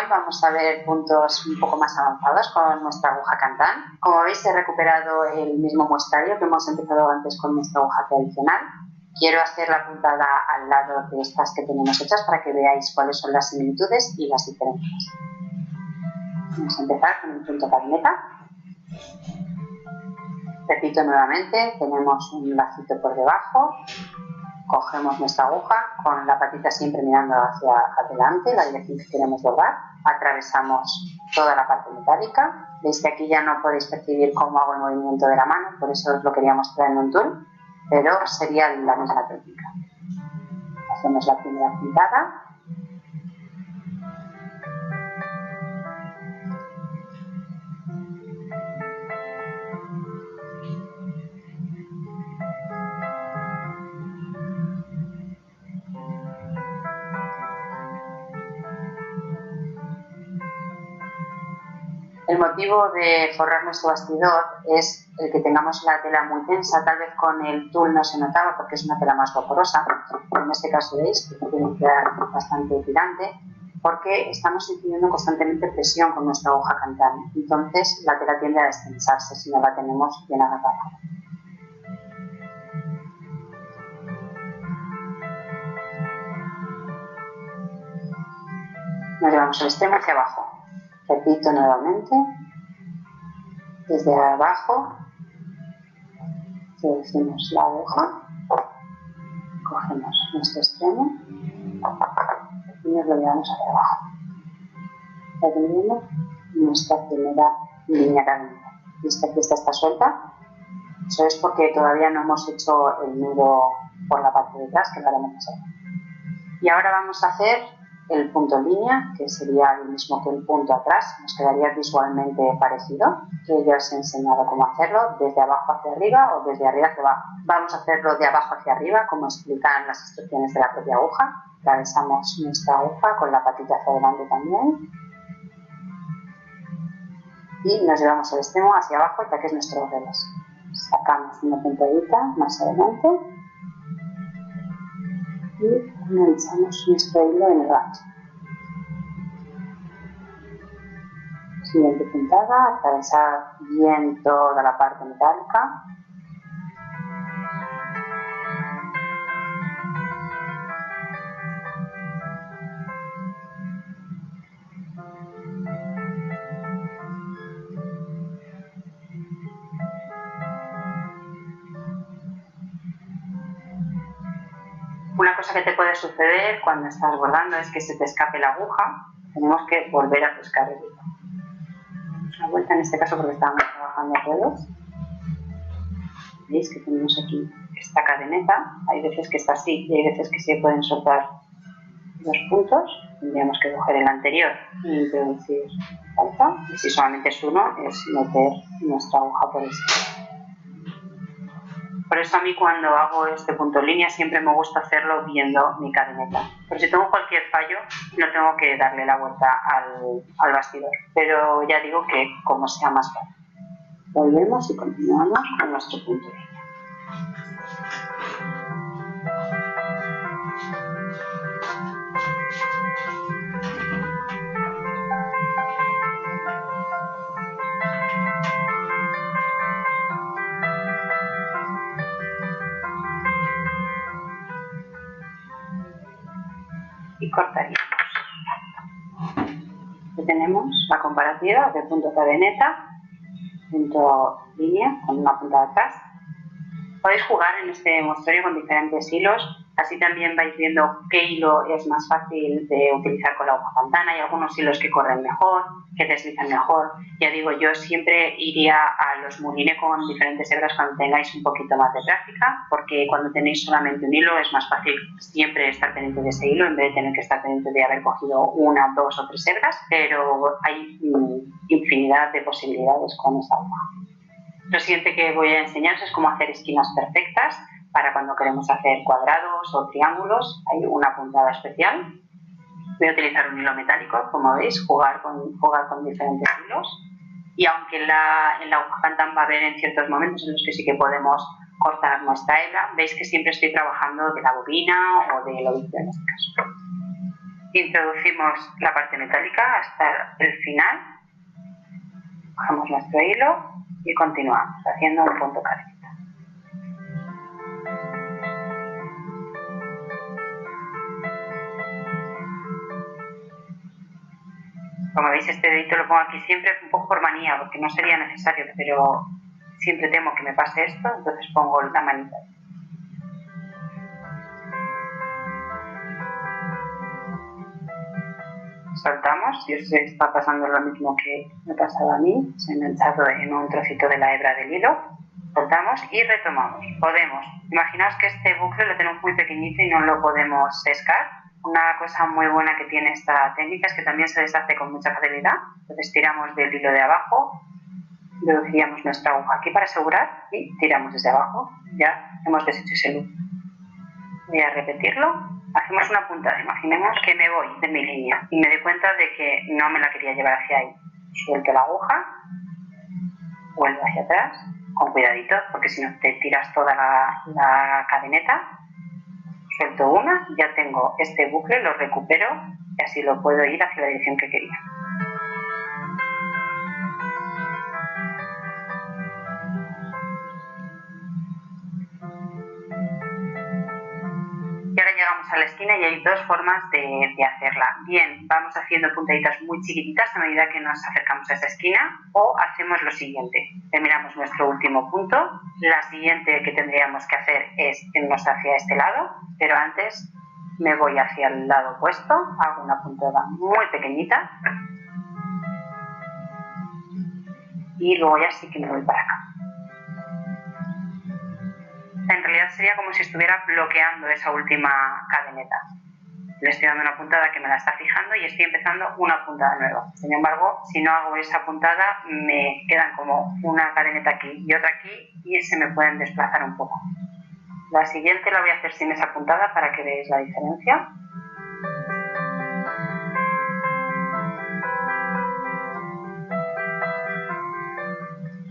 continuación vamos a ver puntos un poco más avanzados con nuestra aguja Kantan. Como veis, he recuperado el mismo muestrario que hemos empezado antes con nuestra aguja tradicional. Quiero hacer la puntada al lado de estas que tenemos hechas para que veáis cuáles son las similitudes y las diferencias. Vamos a empezar con el punto cadena. Repito nuevamente, tenemos un lacito por debajo. Cogemos nuestra aguja con la patita siempre mirando hacia adelante, la dirección que queremos doblar. Atravesamos toda la parte metálica. Veis que aquí ya no podéis percibir cómo hago el movimiento de la mano, por eso os lo quería mostrar en un tool, pero sería la misma técnica. Hacemos la primera puntada. El motivo de forrar nuestro bastidor es el que tengamos la tela muy tensa. Tal vez con el tul no se notaba porque es una tela más vaporosa. En este caso veis que tiene que quedar bastante tirante porque estamos incidiendo constantemente presión con nuestra aguja Kantan. Entonces la tela tiende a destensarse si no la tenemos bien agarrada. Nos llevamos el extremo hacia abajo. Repito nuevamente, desde abajo, introducimos la aguja, cogemos nuestro extremo y nos lo llevamos hacia abajo. Ya tenemos nuestra primera línea cadena. ¿Viste que esta está suelta? Eso es porque todavía no hemos hecho el nudo por la parte de atrás, que lo haremos más allá. Y ahora vamos a hacer el punto en línea, que sería el mismo que el punto atrás, nos quedaría visualmente parecido, que ya os he enseñado cómo hacerlo, desde abajo hacia arriba o desde arriba hacia abajo. Vamos a hacerlo de abajo hacia arriba, como explican las instrucciones de la propia aguja. Atravesamos nuestra aguja con la patita hacia adelante también. Y nos llevamos el extremo hacia abajo, ya que es nuestro revés. Sacamos una puntadita más adelante. Y finalizamos nuestro hilo en el gancho. Siguiente puntada, atravesar bien toda la parte metálica. Una cosa que te puede suceder cuando estás bordando es que se te escape la aguja. Tenemos que volver a pescar el hilo. Una vuelta en este caso porque estábamos trabajando todos. Veis que tenemos aquí esta cadeneta. Hay veces que está así y hay veces que se pueden soltar los puntos. Tendríamos que coger el anterior e introducir alta. Y si solamente es uno, es meter nuestra aguja por este. Por eso a mí cuando hago este punto en línea siempre me gusta hacerlo viendo mi cadeneta. Pero si tengo cualquier fallo no tengo que darle la vuelta al bastidor. Pero ya digo que como sea más fácil. Volvemos y continuamos con nuestro punto en línea. Y cortaríamos. Aquí tenemos la comparativa de punto cadeneta, punto línea con una punta de atrás. Podéis jugar en este muestrario con diferentes hilos, así también vais viendo qué hilo es más fácil de utilizar con la aguja Kantan. Hay algunos hilos que corren mejor, que deslizan mejor. Ya digo, yo siempre iría a los mouliné con diferentes hebras cuando tengáis un poquito más de práctica, porque cuando tenéis solamente un hilo es más fácil siempre estar pendiente de ese hilo en vez de tener que estar pendiente de haber cogido una, dos o tres hebras, pero hay infinidad de posibilidades con esta aguja. Lo siguiente que voy a enseñaros es cómo hacer esquinas perfectas para cuando queremos hacer cuadrados o triángulos. Hay una puntada especial. Voy a utilizar un hilo metálico, como veis, jugar con diferentes hilos. Y aunque en la aguja Kantan va a haber en ciertos momentos en los que sí que podemos cortar nuestra hebra, veis que siempre estoy trabajando de la bobina o del ovillo en este caso. Introducimos la parte metálica hasta el final, bajamos nuestro hilo y continuamos haciendo un punto cadeneta. Como veis, este dedito lo pongo aquí siempre un poco por manía, porque no sería necesario, pero siempre temo que me pase esto, entonces pongo la manita. Soltamos, si os está pasando lo mismo que me pasaba a mí, se ha enganchado en un trocito de la hebra del hilo, soltamos y retomamos. Podemos, imaginaos que este bucle lo tenemos muy pequeñito y no lo podemos pescar. Una cosa muy buena que tiene esta técnica es que también se deshace con mucha facilidad. Entonces tiramos del hilo de abajo, introduciríamos nuestra aguja aquí para asegurar y tiramos desde abajo. Ya hemos deshecho ese loop. Voy a repetirlo. Hacemos una puntada, imaginemos que me voy de mi línea y me doy cuenta de que no me la quería llevar hacia ahí. Suelto la aguja, vuelvo hacia atrás, con cuidadito, porque si no te tiras toda la cadeneta. Suelto una, ya tengo este bucle, lo recupero y así lo puedo ir hacia la dirección que quería. Y ahora llegamos a la esquina y hay dos formas de hacerla. Bien, vamos haciendo puntaditas muy chiquititas a medida que nos acercamos a esa esquina, o hacemos lo siguiente. Terminamos nuestro último punto. La siguiente que tendríamos que hacer es irnos hacia este lado, pero antes me voy hacia el lado opuesto, hago una puntada muy pequeñita y luego ya sí que me voy para acá. En realidad sería como si estuviera bloqueando esa última cadeneta. Le estoy dando una puntada que me la está fijando y estoy empezando una puntada nueva. Sin embargo, si no hago esa puntada, me quedan como una cadeneta aquí y otra aquí y se me pueden desplazar un poco. La siguiente la voy a hacer sin esa puntada para que veáis la diferencia.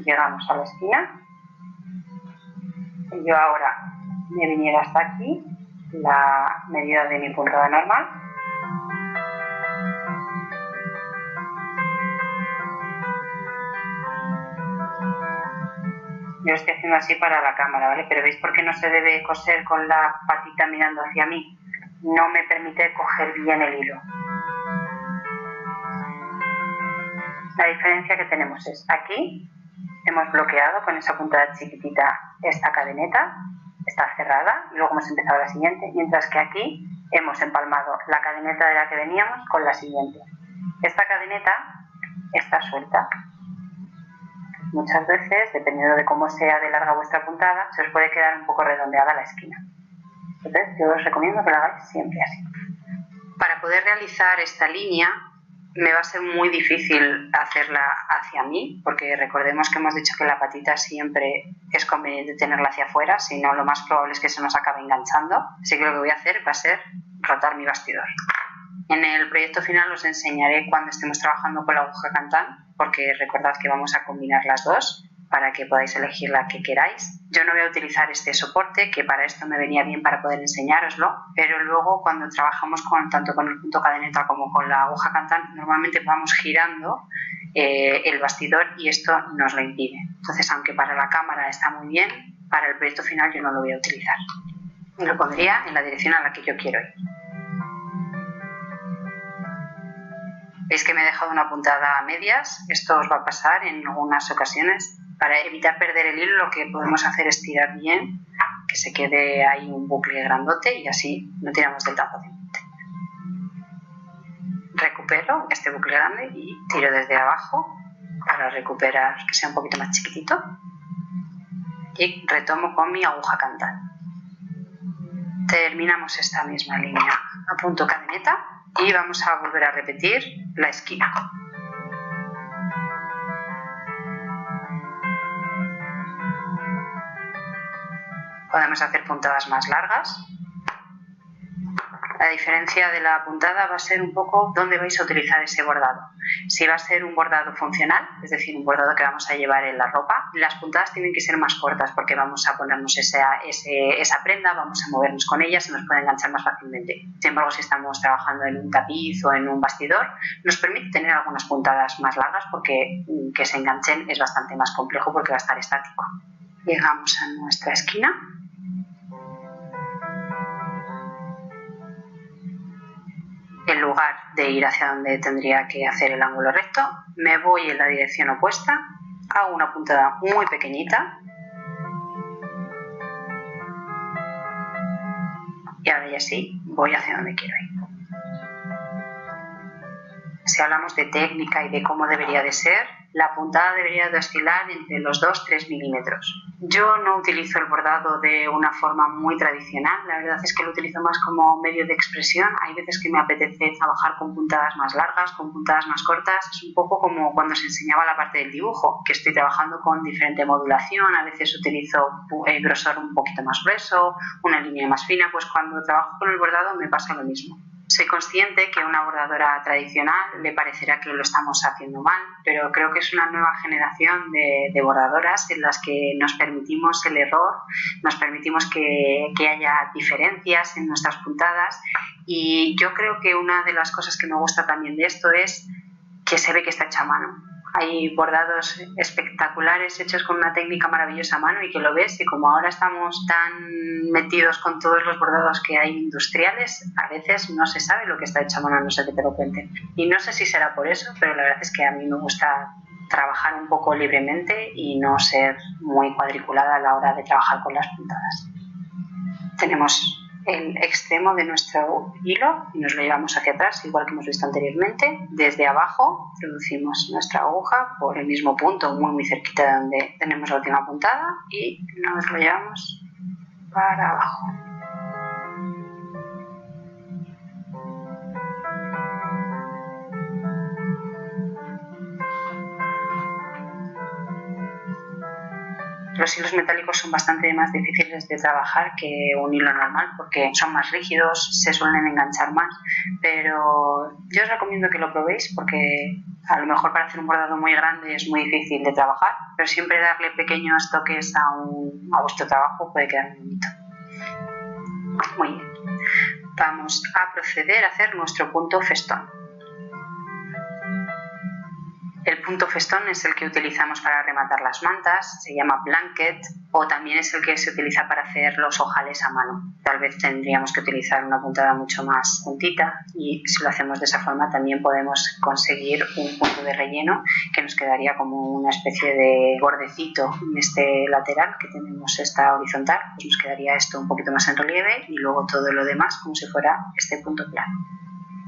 Llegamos a la esquina. Y yo ahora me viniera hasta aquí, la medida de mi puntada normal. Yo lo estoy haciendo así para la cámara, ¿vale? Pero ¿veis por qué no se debe coser con la patita mirando hacia mí? No me permite coger bien el hilo. La diferencia que tenemos es aquí hemos bloqueado con esa puntada chiquitita esta cadeneta, está cerrada, y luego hemos empezado la siguiente, mientras que aquí hemos empalmado la cadeneta de la que veníamos con la siguiente. Esta cadeneta está suelta. Muchas veces, dependiendo de cómo sea de larga vuestra puntada, se os puede quedar un poco redondeada la esquina. Entonces, yo os recomiendo que lo hagáis siempre así. Para poder realizar esta línea, me va a ser muy difícil hacerla hacia mí, porque recordemos que hemos dicho que la patita siempre es conveniente tenerla hacia afuera, si no lo más probable es que se nos acabe enganchando. Así que lo que voy a hacer va a ser rotar mi bastidor. En el proyecto final os enseñaré cuando estemos trabajando con la aguja Kantan, porque recordad que vamos a combinar las dos para que podáis elegir la que queráis. Yo no voy a utilizar este soporte, que para esto me venía bien para poder enseñároslo, pero luego cuando trabajamos tanto con el punto cadeneta como con la aguja Kantan, normalmente vamos girando el bastidor y esto nos lo impide. Entonces, aunque para la cámara está muy bien, para el proyecto final yo no lo voy a utilizar. Y lo pondría en la dirección a la que yo quiero ir. Veis que me he dejado una puntada a medias, esto os va a pasar en algunas ocasiones. Para evitar perder el hilo, lo que podemos hacer es tirar bien, que se quede ahí un bucle grandote y así no tiramos del tan fácilmente. Recupero este bucle grande y tiro desde abajo para recuperar que sea un poquito más chiquitito y retomo con mi aguja Kantan. Terminamos esta misma línea a punto cadeneta y vamos a volver a repetir la esquina. Podemos hacer puntadas más largas. La diferencia de la puntada va a ser un poco dónde vais a utilizar ese bordado. Si va a ser un bordado funcional, es decir, un bordado que vamos a llevar en la ropa, las puntadas tienen que ser más cortas porque vamos a ponernos esa prenda, vamos a movernos con ella, se nos puede enganchar más fácilmente. Sin embargo, si estamos trabajando en un tapiz o en un bastidor, nos permite tener algunas puntadas más largas porque que se enganchen es bastante más complejo porque va a estar estático. Llegamos a nuestra esquina. En lugar de ir hacia donde tendría que hacer el ángulo recto, me voy en la dirección opuesta, hago una puntada muy pequeñita y ahora ya sí voy hacia donde quiero ir. Si hablamos de técnica y de cómo debería de ser, la puntada debería de oscilar entre los 2-3 milímetros. Yo no utilizo el bordado de una forma muy tradicional, la verdad es que lo utilizo más como medio de expresión. Hay veces que me apetece trabajar con puntadas más largas, con puntadas más cortas. Es un poco como cuando se enseñaba la parte del dibujo, que estoy trabajando con diferente modulación. A veces utilizo el grosor un poquito más grueso, una línea más fina. Pues cuando trabajo con el bordado me pasa lo mismo. Soy consciente que a una bordadora tradicional le parecerá que lo estamos haciendo mal, pero creo que es una nueva generación de bordadoras en las que nos permitimos el error, nos permitimos que haya diferencias en nuestras puntadas, y yo creo que una de las cosas que me gusta también de esto es que se ve que está hecha a mano. Hay bordados espectaculares hechos con una técnica maravillosa a mano y que lo ves, y como ahora estamos tan metidos con todos los bordados que hay industriales, a veces no se sabe lo que está hecho a mano, a no ser que te lo cuenten. Y no sé si será por eso, pero la verdad es que a mí me gusta trabajar un poco libremente y no ser muy cuadriculada a la hora de trabajar con las puntadas. Tenemos el extremo de nuestro hilo y nos lo llevamos hacia atrás, igual que hemos visto anteriormente. Desde abajo introducimos nuestra aguja por el mismo punto, muy cerquita de donde tenemos la última puntada, y nos lo llevamos para abajo. Los hilos metálicos son bastante más difíciles de trabajar que un hilo normal porque son más rígidos, se suelen enganchar más, pero yo os recomiendo que lo probéis porque a lo mejor para hacer un bordado muy grande es muy difícil de trabajar, pero siempre darle pequeños toques a vuestro trabajo puede quedar muy bonito. Muy bien, vamos a proceder a hacer nuestro punto festón. El punto festón es el que utilizamos para rematar las mantas, se llama blanket, o también es el que se utiliza para hacer los ojales a mano. Tal vez tendríamos que utilizar una puntada mucho más juntita, y si lo hacemos de esa forma también podemos conseguir un punto de relleno que nos quedaría como una especie de bordecito en este lateral que tenemos esta horizontal, pues nos quedaría esto un poquito más en relieve y luego todo lo demás como si fuera este punto plano.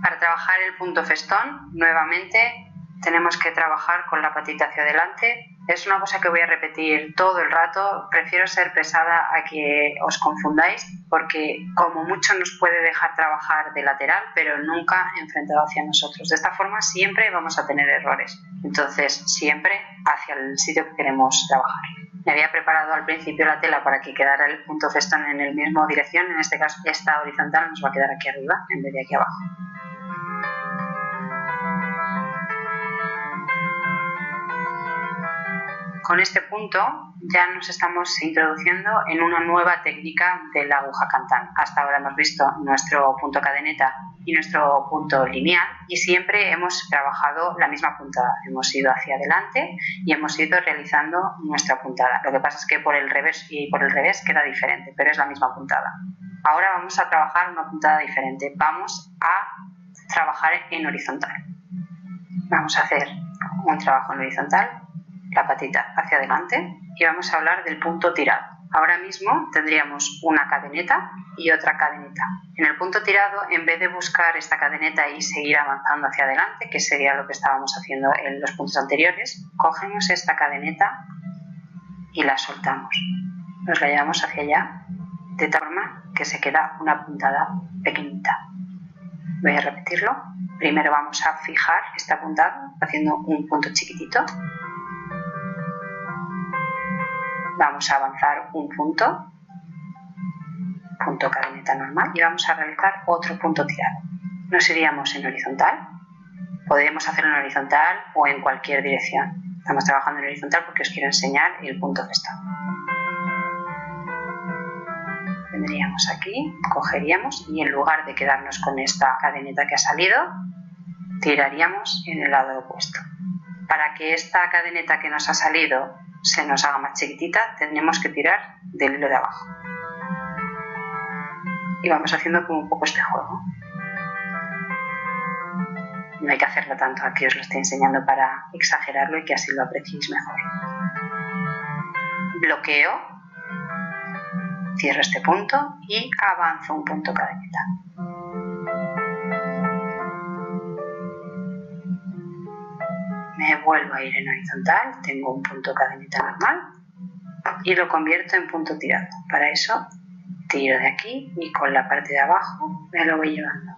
Para trabajar el punto festón, nuevamente tenemos que trabajar con la patita hacia adelante. Es una cosa que voy a repetir todo el rato. Prefiero ser pesada a que os confundáis, porque como mucho nos puede dejar trabajar de lateral, pero nunca enfrentado hacia nosotros. De esta forma siempre vamos a tener errores. Entonces, siempre hacia el sitio que queremos trabajar. Me había preparado al principio la tela para que quedara el punto festón en la misma dirección. En este caso, esta horizontal nos va a quedar aquí arriba en vez de aquí abajo. Con este punto ya nos estamos introduciendo en una nueva técnica de la aguja Cantan. Hasta ahora hemos visto nuestro punto cadeneta y nuestro punto lineal, y siempre hemos trabajado la misma puntada. Hemos ido hacia adelante y hemos ido realizando nuestra puntada. Lo que pasa es que por el revés y por el revés queda diferente, pero es la misma puntada. Ahora vamos a trabajar una puntada diferente. Vamos a trabajar en horizontal. Vamos a hacer un trabajo en horizontal, la patita hacia adelante, y vamos a hablar del punto tirado. Ahora mismo tendríamos una cadeneta y otra cadeneta. En el punto tirado, en vez de buscar esta cadeneta y seguir avanzando hacia adelante, que sería lo que estábamos haciendo en los puntos anteriores, cogemos esta cadeneta y la soltamos. Nos la llevamos hacia allá, de tal forma que se queda una puntada pequeñita. Voy a repetirlo. Primero vamos a fijar esta puntada haciendo un punto chiquitito. Vamos a avanzar un punto cadeneta normal, y vamos a realizar otro punto tirado. Nos iríamos en horizontal, Podemos hacerlo en horizontal o en cualquier dirección. Estamos trabajando en horizontal porque os quiero enseñar el punto festón. Vendríamos aquí, cogeríamos y en lugar de quedarnos con esta cadeneta que ha salido, tiraríamos en el lado opuesto. Para que esta cadeneta que nos ha salido se nos haga más chiquitita, tenemos que tirar del hilo de abajo. Y vamos haciendo como un poco este juego. No hay que hacerlo tanto, aquí os lo estoy enseñando para exagerarlo y que así lo apreciéis mejor. Bloqueo, cierro este punto y avanzo un punto cadeneta. Me vuelvo a ir en horizontal, tengo un punto cadeneta normal y lo convierto en punto tirado. Para eso tiro de aquí y con la parte de abajo me lo voy llevando.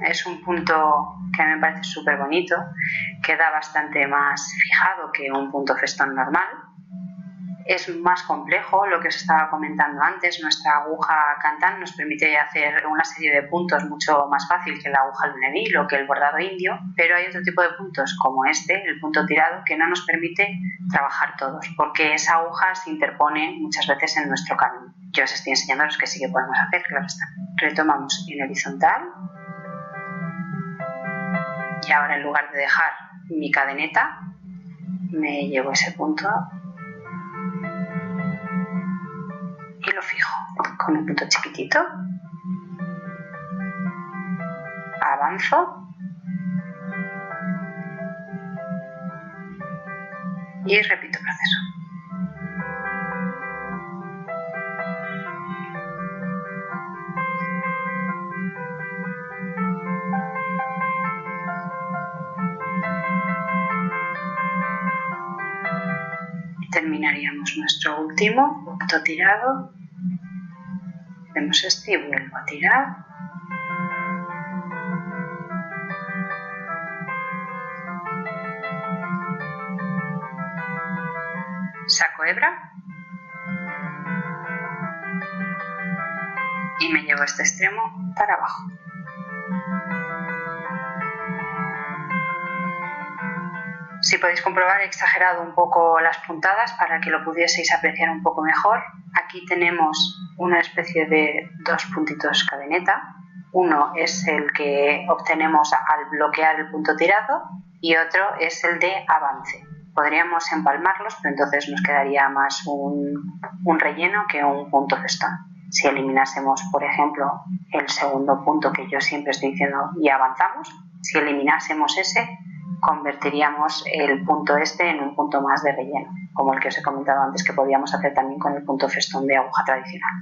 Es un punto que me parece súper bonito, queda bastante más fijado que un punto festón normal. Es más complejo, lo que os estaba comentando antes, nuestra aguja Kantan nos permite hacer una serie de puntos mucho más fácil que la aguja Lunéville o que el bordado indio, pero hay otro tipo de puntos como este, el punto tirado, que no nos permite trabajar todos, porque esa aguja se interpone muchas veces en nuestro camino. Yo os estoy enseñando los que sí que podemos hacer, claro está. Retomamos en horizontal y ahora en lugar de dejar mi cadeneta, me llevo ese punto y lo fijo con un punto chiquitito, avanzo y repito el proceso. Terminaríamos nuestro último punto tirado, vemos este y vuelvo a tirar, saco hebra y me llevo este extremo para abajo. Si podéis comprobar, he exagerado un poco las puntadas para que lo pudieseis apreciar un poco mejor. Aquí tenemos una especie de dos puntitos cadeneta. Uno es el que obtenemos al bloquear el punto tirado y otro es el de avance. Podríamos empalmarlos, pero entonces nos quedaría más un relleno que un punto festón. Si eliminásemos, por ejemplo, el segundo punto que yo siempre estoy diciendo y avanzamos, si eliminásemos ese, convertiríamos el punto este en un punto más de relleno, como el que os he comentado antes que podíamos hacer también con el punto festón de aguja tradicional.